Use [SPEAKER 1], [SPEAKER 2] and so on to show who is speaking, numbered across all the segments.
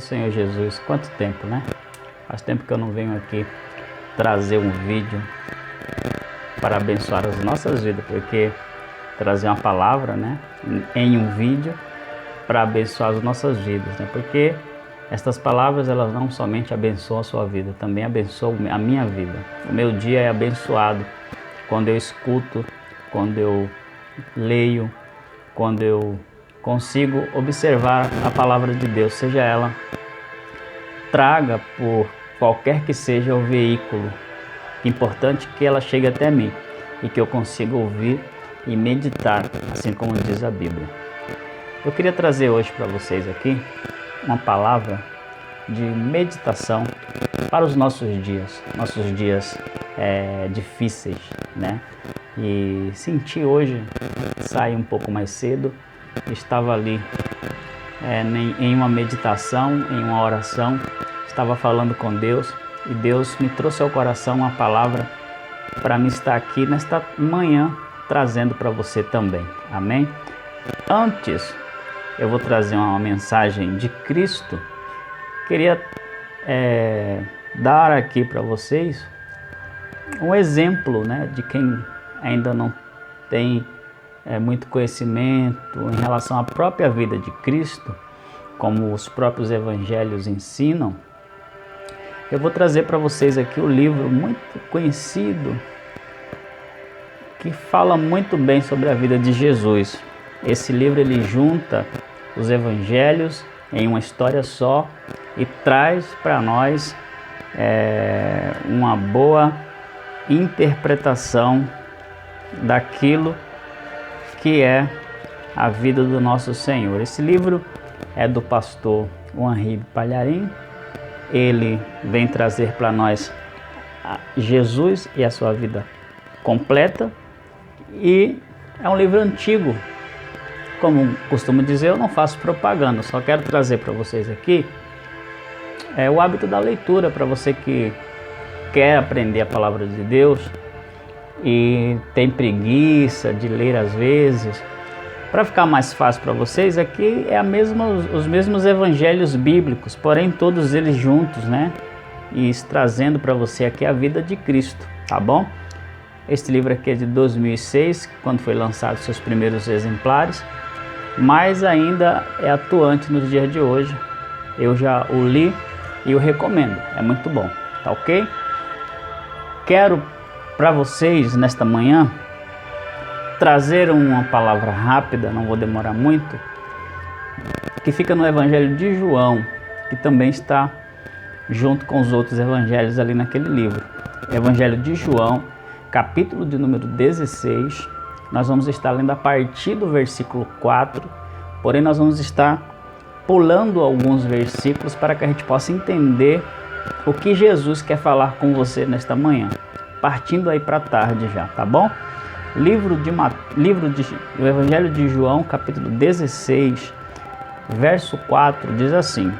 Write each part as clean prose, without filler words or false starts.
[SPEAKER 1] Senhor Jesus, quanto tempo, né? Faz tempo que eu não venho aqui trazer um vídeo para abençoar as nossas vidas, porque trazer uma palavra, né, em um vídeo para abençoar as nossas vidas, né? Porque estas palavras, elas não somente abençoam a sua vida, também abençoam a minha vida. O meu dia é abençoado quando eu escuto, quando eu leio, quando eu consigo observar a palavra de Deus, seja ela traga por qualquer que seja o veículo. Importante que ela chegue até mim e que eu consiga ouvir e meditar, assim como diz a Bíblia. Eu queria trazer hoje para vocês aqui uma palavra de meditação para os nossos dias difíceis, né? E senti hoje, saí um pouco mais cedo, estava ali em uma meditação, em uma oração, estava falando com Deus e Deus me trouxe ao coração uma palavra para mim estar aqui nesta manhã trazendo para você também, amém? Antes, eu vou trazer uma mensagem de Cristo. Queria dar aqui para vocês um exemplo, né, de quem ainda não tem muito conhecimento em relação à própria vida de Cristo, como os próprios evangelhos ensinam. Eu vou trazer para vocês aqui o livro muito conhecido, que fala muito bem sobre a vida de Jesus. Esse livro ele junta os evangelhos em uma história só e traz para nós uma boa interpretação daquilo que é a vida do nosso Senhor. Esse livro é do pastor Henri Palharim. Ele vem trazer para nós Jesus e a sua vida completa. E é um livro antigo. Como costumo dizer, eu não faço propaganda, só quero trazer para vocês aqui o hábito da leitura, para você que quer aprender a palavra de Deus e tem preguiça de ler às vezes. Para ficar mais fácil para vocês, aqui os mesmos evangelhos bíblicos, porém todos eles juntos, né? E trazendo para você aqui a vida de Cristo, tá bom? Este livro aqui é de 2006, quando foi lançado seus primeiros exemplares, mas ainda é atuante nos dias de hoje. Eu já o li e o recomendo, é muito bom, tá ok? Quero para vocês nesta manhã trazer uma palavra rápida, não vou demorar muito, que fica no Evangelho de João, que também está junto com os outros evangelhos ali naquele livro. Evangelho de João, capítulo de número 16, nós vamos estar lendo a partir do versículo 4, porém nós vamos estar pulando alguns versículos para que a gente possa entender o que Jesus quer falar com você nesta manhã, partindo aí para a tarde já, tá bom? O Evangelho de João, capítulo 16, verso 4, diz assim: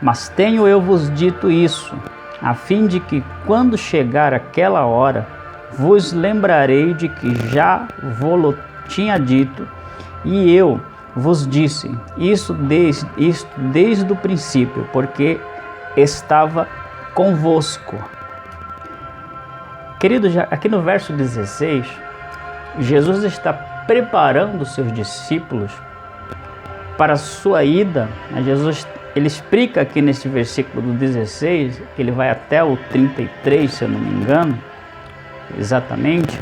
[SPEAKER 1] Mas tenho eu vos dito isso, a fim de que, quando chegar aquela hora, vos lembrarei de que já vos tinha dito, e eu vos disse isto desde o princípio, porque estava convosco. Querido, aqui no verso 16, Jesus está preparando os seus discípulos para a sua ida. Ele explica aqui neste versículo do 16, que ele vai até o 33, se eu não me engano, exatamente.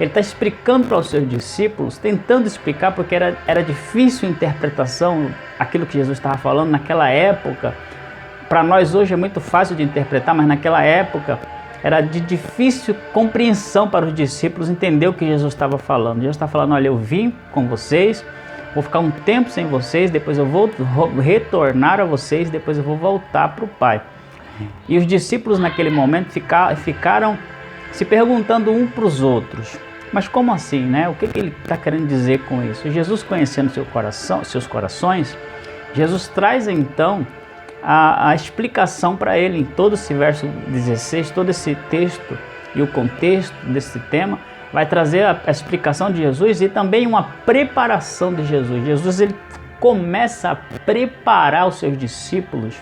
[SPEAKER 1] Ele está explicando para os seus discípulos, tentando explicar, porque era difícil a interpretação, aquilo que Jesus estava falando naquela época. Para nós hoje é muito fácil de interpretar, mas naquela época era de difícil compreensão para os discípulos entender o que Jesus estava falando. Jesus está falando: olha, eu vim com vocês, vou ficar um tempo sem vocês, depois eu vou retornar a vocês, depois eu vou voltar para o Pai. E os discípulos naquele momento ficaram se perguntando um para os outros: mas como assim, né? O que ele está querendo dizer com isso? Jesus, conhecendo seus corações, Jesus traz então a explicação para ele em todo esse verso 16, todo esse texto e o contexto desse tema, vai trazer a explicação de Jesus e também uma preparação de Jesus. Jesus ele começa a preparar os seus discípulos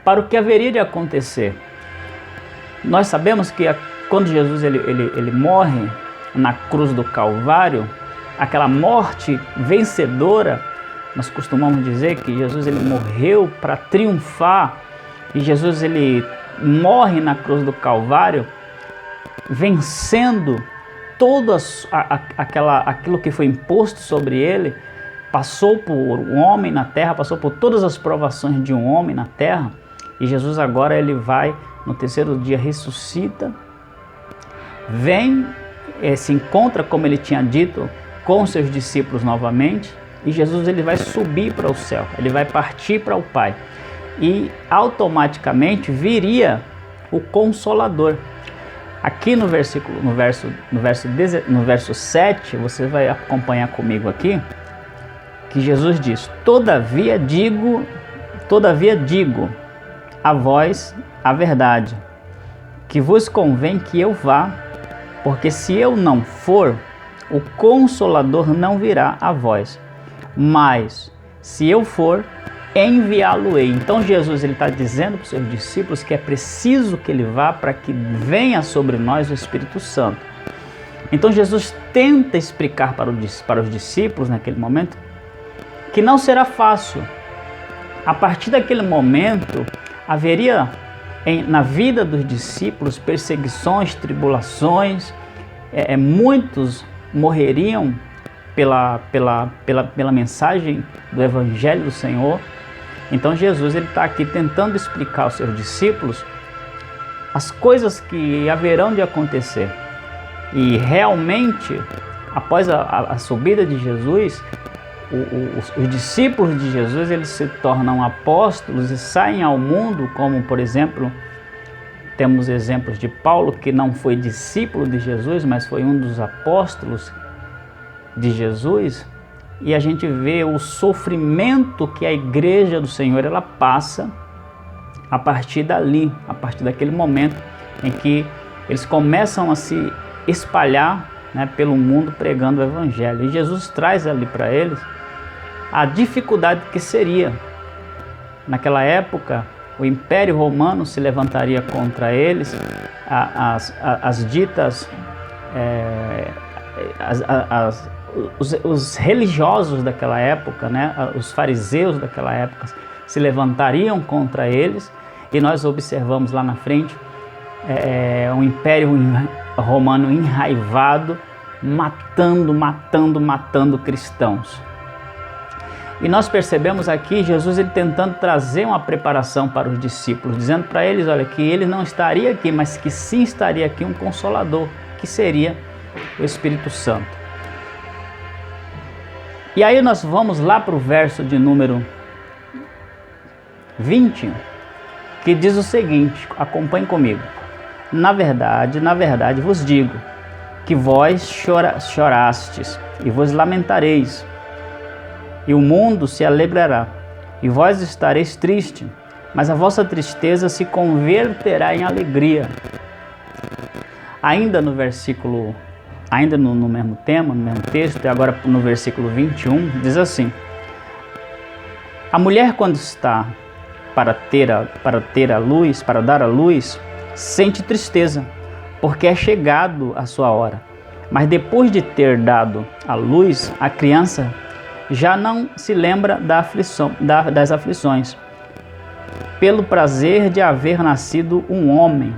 [SPEAKER 1] para o que haveria de acontecer. Nós sabemos que quando Jesus ele morre na cruz do Calvário, aquela morte vencedora, nós costumamos dizer que Jesus ele morreu para triunfar, e Jesus ele morre na cruz do Calvário vencendo todo aquilo que foi imposto sobre ele, passou por um homem na terra, passou por todas as provações de um homem na terra, e Jesus agora ele vai, no terceiro dia ressuscita, vem, se encontra, como ele tinha dito, com os seus discípulos novamente, e Jesus ele vai subir para o céu, ele vai partir para o Pai, e automaticamente viria o Consolador. Aqui no verso 7, você vai acompanhar comigo aqui, que Jesus diz: Todavia digo a vós a verdade, que vos convém que eu vá, porque se eu não for, o Consolador não virá a vós, mas se eu for, enviá-lo-ei. Então Jesus está dizendo para os seus discípulos que é preciso que ele vá para que venha sobre nós o Espírito Santo. Então Jesus tenta explicar para os discípulos naquele momento que não será fácil. A partir daquele momento haveria na vida dos discípulos perseguições, tribulações, muitos morreriam pela mensagem do Evangelho do Senhor. Então Jesus está aqui tentando explicar aos seus discípulos as coisas que haverão de acontecer. E realmente, após a subida de Jesus, os discípulos de Jesus eles se tornam apóstolos e saem ao mundo, como por exemplo, temos exemplos de Paulo, que não foi discípulo de Jesus, mas foi um dos apóstolos de Jesus. E a gente vê o sofrimento que a igreja do Senhor ela passa a partir dali, a partir daquele momento em que eles começam a se espalhar, né, pelo mundo pregando o Evangelho. E Jesus traz ali para eles a dificuldade que seria. Naquela época, o Império Romano se levantaria contra eles, as ditas, os religiosos daquela época, né, os fariseus daquela época se levantariam contra eles, e nós observamos lá na frente um Império Romano enraivado, matando cristãos. E nós percebemos aqui Jesus ele tentando trazer uma preparação para os discípulos, dizendo para eles, olha, que ele não estaria aqui, mas que sim estaria aqui um Consolador, que seria o Espírito Santo. E aí nós vamos lá para o verso de número 20, que diz o seguinte, acompanhe comigo. Na verdade vos digo, que vós chorastes e vos lamentareis, e o mundo se alegrará, e vós estareis triste, mas a vossa tristeza se converterá em alegria. Ainda no versículo, ainda no mesmo tema, no mesmo texto, e agora no versículo 21, diz assim: a mulher, quando está para dar a luz, sente tristeza, porque é chegado a sua hora. Mas depois de ter dado a luz, a criança já não se lembra das aflições, pelo prazer de haver nascido um homem.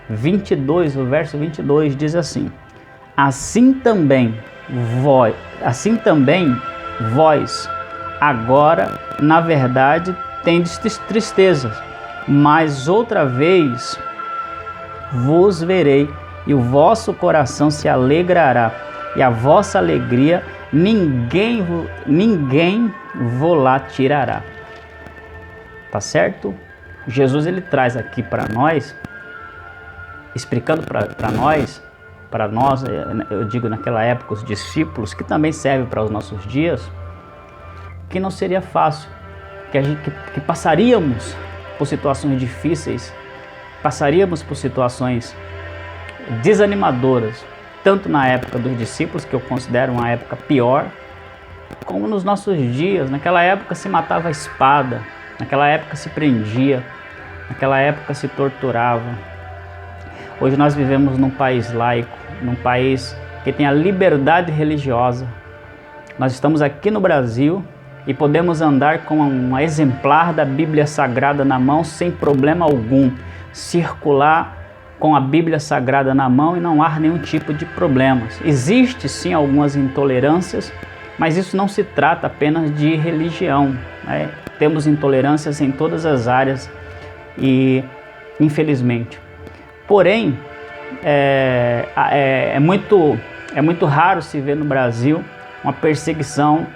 [SPEAKER 1] 22, o verso 22 diz assim: assim também vós agora, na verdade, tendes tristezas, mas outra vez vos verei, e o vosso coração se alegrará, e a vossa alegria ninguém vos tirará. Tá certo? Jesus ele traz aqui para nós, explicando para nós, eu digo naquela época os discípulos, que também serve para os nossos dias, que não seria fácil, que passaríamos por situações difíceis, passaríamos por situações desanimadoras, tanto na época dos discípulos, que eu considero uma época pior, como nos nossos dias. Naquela época se matava a espada, naquela época se prendia, naquela época se torturava. Hoje nós vivemos num país laico, num país que tem a liberdade religiosa. Nós estamos aqui no Brasil e podemos andar com um exemplar da Bíblia Sagrada na mão sem problema algum, circular com a Bíblia Sagrada na mão e não há nenhum tipo de problemas. Existe sim algumas intolerâncias, mas isso não se trata apenas de religião, né? Temos intolerâncias em todas as áreas e infelizmente. Porém, é muito raro se ver no Brasil uma perseguição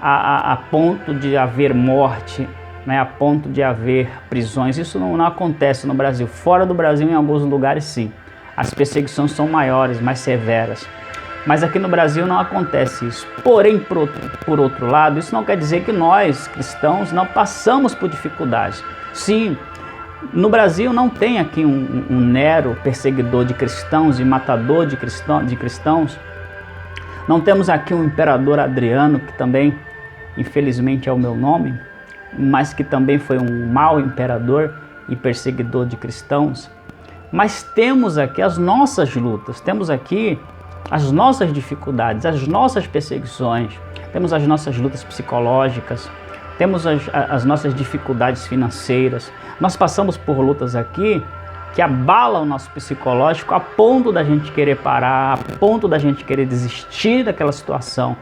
[SPEAKER 1] a ponto de haver morte, né, a ponto de haver prisões. Isso não acontece no Brasil. Fora do Brasil, em alguns lugares, sim. As perseguições são maiores, mais severas. Mas aqui no Brasil não acontece isso. Porém, por outro lado, isso não quer dizer que nós, cristãos, não passamos por dificuldades. Sim, no Brasil não tem aqui um Nero, perseguidor de cristãos e matador de cristãos. Não temos aqui um imperador Adriano, que também, infelizmente, é o meu nome, mas que também foi um mau imperador e perseguidor de cristãos. Mas temos aqui as nossas lutas, temos aqui as nossas dificuldades, as nossas perseguições, temos as nossas lutas psicológicas, temos as nossas dificuldades financeiras. Nós passamos por lutas aqui que abalam o nosso psicológico a ponto da gente querer parar, a ponto da gente querer desistir daquela situação.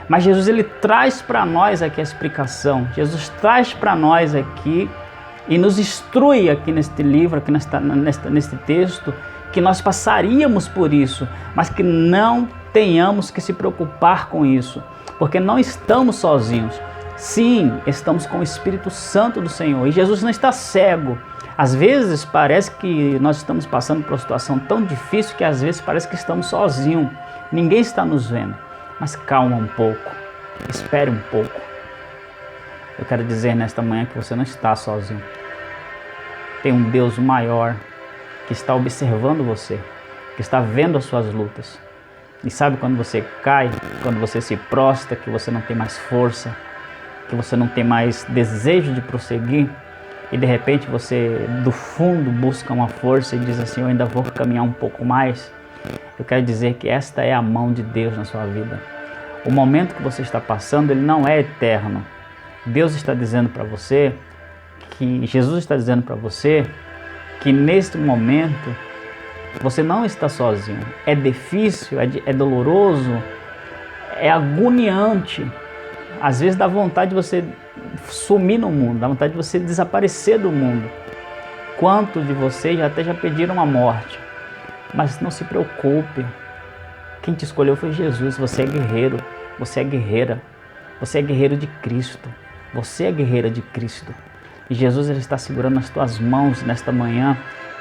[SPEAKER 1] Mas Jesus, ele traz para nós aqui a explicação. Jesus traz para nós aqui e nos instrui aqui neste livro, aqui neste texto, que nós passaríamos por isso, mas que não tenhamos que se preocupar com isso, porque não estamos sozinhos. Sim, estamos com o Espírito Santo do Senhor e Jesus não está cego. Às vezes parece que nós estamos passando por uma situação tão difícil que às vezes parece que estamos sozinhos. Ninguém está nos vendo. Mas calma um pouco, espere um pouco. Eu quero dizer nesta manhã que você não está sozinho. Tem um Deus maior que está observando você, que está vendo as suas lutas. E sabe quando você cai, quando você se prostra, que você não tem mais força, que você não tem mais desejo de prosseguir, e de repente você do fundo busca uma força e diz assim, eu ainda vou caminhar um pouco mais. Eu quero dizer que esta é a mão de Deus na sua vida. O momento que você está passando, ele não é eterno. Deus está dizendo para você, Jesus está dizendo para você, que neste momento você não está sozinho. É difícil, é doloroso, é agoniante. Às vezes dá vontade de você sumir no mundo, dá vontade de você desaparecer do mundo. Quantos de vocês já pediram a morte? Mas não se preocupe, quem te escolheu foi Jesus. Você é guerreiro, você é guerreira, você é guerreiro de Cristo, você é guerreira de Cristo. E Jesus, ele está segurando as tuas mãos nesta manhã,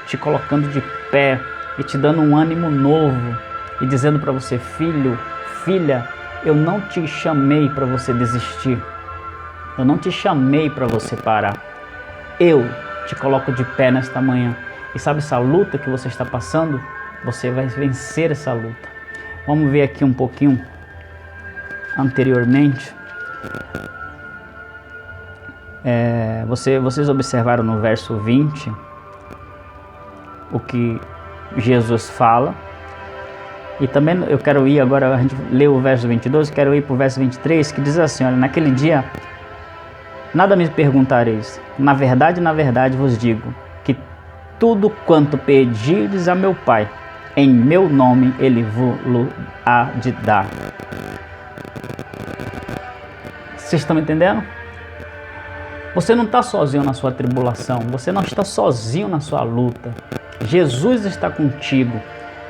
[SPEAKER 1] te colocando de pé e te dando um ânimo novo e dizendo para você, filho, filha, eu não te chamei para você desistir, eu não te chamei para você parar, eu te coloco de pé nesta manhã. E sabe essa luta que você está passando? Você vai vencer essa luta. Vamos ver aqui um pouquinho anteriormente. Vocês observaram no verso 20 o que Jesus fala. E também eu quero ir agora, a gente leu o verso 22, quero ir para o verso 23, que diz assim, olha, naquele dia, nada me perguntareis. Na verdade vos digo, que tudo quanto pedirdes a meu Pai, em meu nome, Ele vos há de dar. Vocês estão me entendendo? Você não está sozinho na sua tribulação, você não está sozinho na sua luta. Jesus está contigo.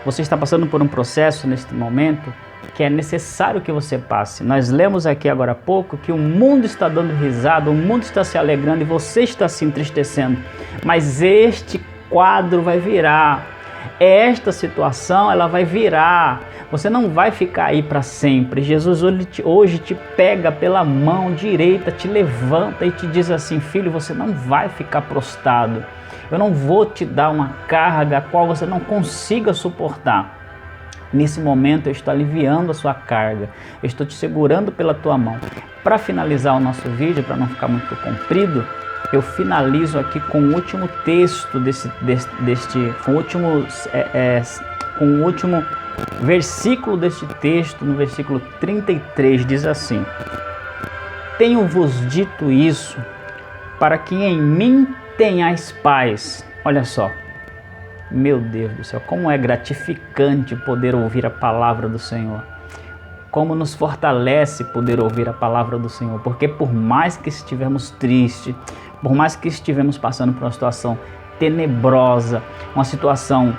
[SPEAKER 1] Você está passando por um processo neste momento que é necessário que você passe. Nós lemos aqui agora há pouco que o mundo está dando risada, o mundo está se alegrando e você está se entristecendo. Mas este quadro vai virar. Esta situação, ela vai virar. Você não vai ficar aí para sempre. Jesus hoje te pega pela mão direita, te levanta e te diz assim, filho, você não vai ficar prostrado. Eu não vou te dar uma carga a qual você não consiga suportar. Nesse momento eu estou aliviando a sua carga, eu estou te segurando pela tua mão. Para finalizar o nosso vídeo, para não ficar muito comprido, eu finalizo aqui com o último texto com o último versículo deste texto, no versículo 33, diz assim: tenho-vos dito isso, para que em mim tenhais paz. Olha só, meu Deus do céu, como é gratificante poder ouvir a palavra do Senhor. Como nos fortalece poder ouvir a palavra do Senhor, porque por mais que estivermos tristes, por mais que estivemos passando por uma situação tenebrosa, uma situação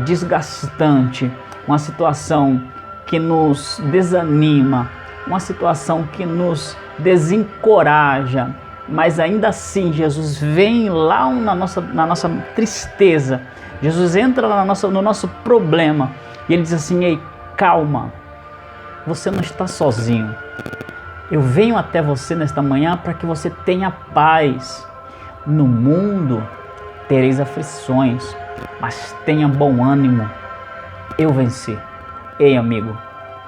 [SPEAKER 1] desgastante, uma situação que nos desanima, uma situação que nos desencoraja, mas ainda assim Jesus vem lá na nossa tristeza, Jesus entra no nosso problema e Ele diz assim: ei, calma, você não está sozinho. Eu venho até você nesta manhã para que você tenha paz. No mundo tereis aflições, mas tenha bom ânimo. Eu venci. Ei, amigo,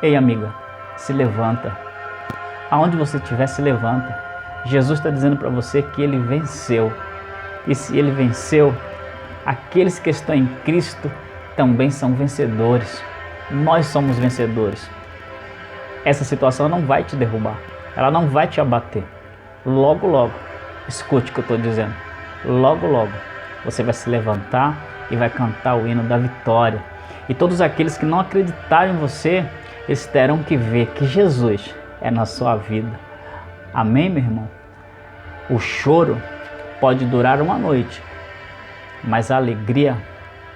[SPEAKER 1] ei, amiga, se levanta. Aonde você estiver, se levanta. Jesus está dizendo para você que Ele venceu. E se Ele venceu, aqueles que estão em Cristo também são vencedores. Nós somos vencedores. Essa situação não vai te derrubar, ela não vai te abater. Logo, logo, escute o que eu estou dizendo, logo, logo, você vai se levantar e vai cantar o hino da vitória. E todos aqueles que não acreditaram em você, eles terão que ver que Jesus é na sua vida. Amém, meu irmão? O choro pode durar uma noite, mas a alegria,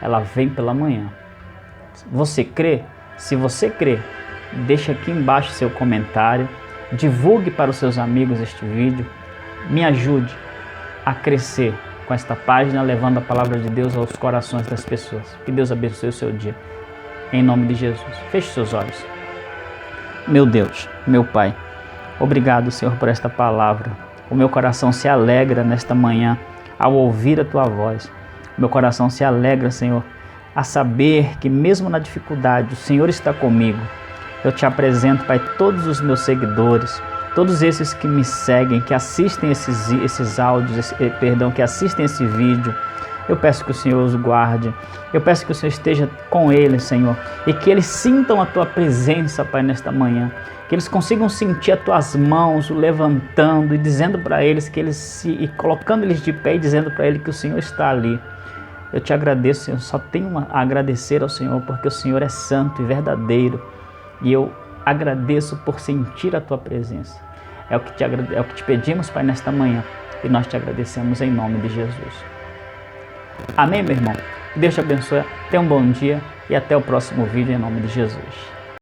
[SPEAKER 1] ela vem pela manhã. Você crê? Se você crê, deixa aqui embaixo seu comentário, divulgue para os seus amigos este vídeo, me ajude a crescer com esta página, levando a palavra de Deus aos corações das pessoas. Que Deus abençoe o seu dia, em nome de Jesus. Feche seus olhos. Meu Deus, meu Pai, obrigado, Senhor, por esta palavra. O meu coração se alegra nesta manhã ao ouvir a Tua voz. Meu coração se alegra, Senhor, a saber que mesmo na dificuldade o Senhor está comigo. Eu te apresento, Pai, todos os meus seguidores, todos esses que me seguem, que assistem esses áudios, que assistem esse vídeo. Eu peço que o Senhor os guarde, eu peço que o Senhor esteja com eles, Senhor, e que eles sintam a Tua presença, Pai, nesta manhã, que eles consigam sentir as Tuas mãos levantando e dizendo para eles e colocando eles de pé e dizendo para eles que o Senhor está ali. Eu te agradeço, Senhor, só tenho a agradecer ao Senhor, porque o Senhor é santo e verdadeiro. E eu agradeço por sentir a Tua presença. É o que te pedimos, Pai, nesta manhã. E nós te agradecemos em nome de Jesus. Amém, meu irmão? Deus te abençoe. Tenha um bom dia e até o próximo vídeo em nome de Jesus.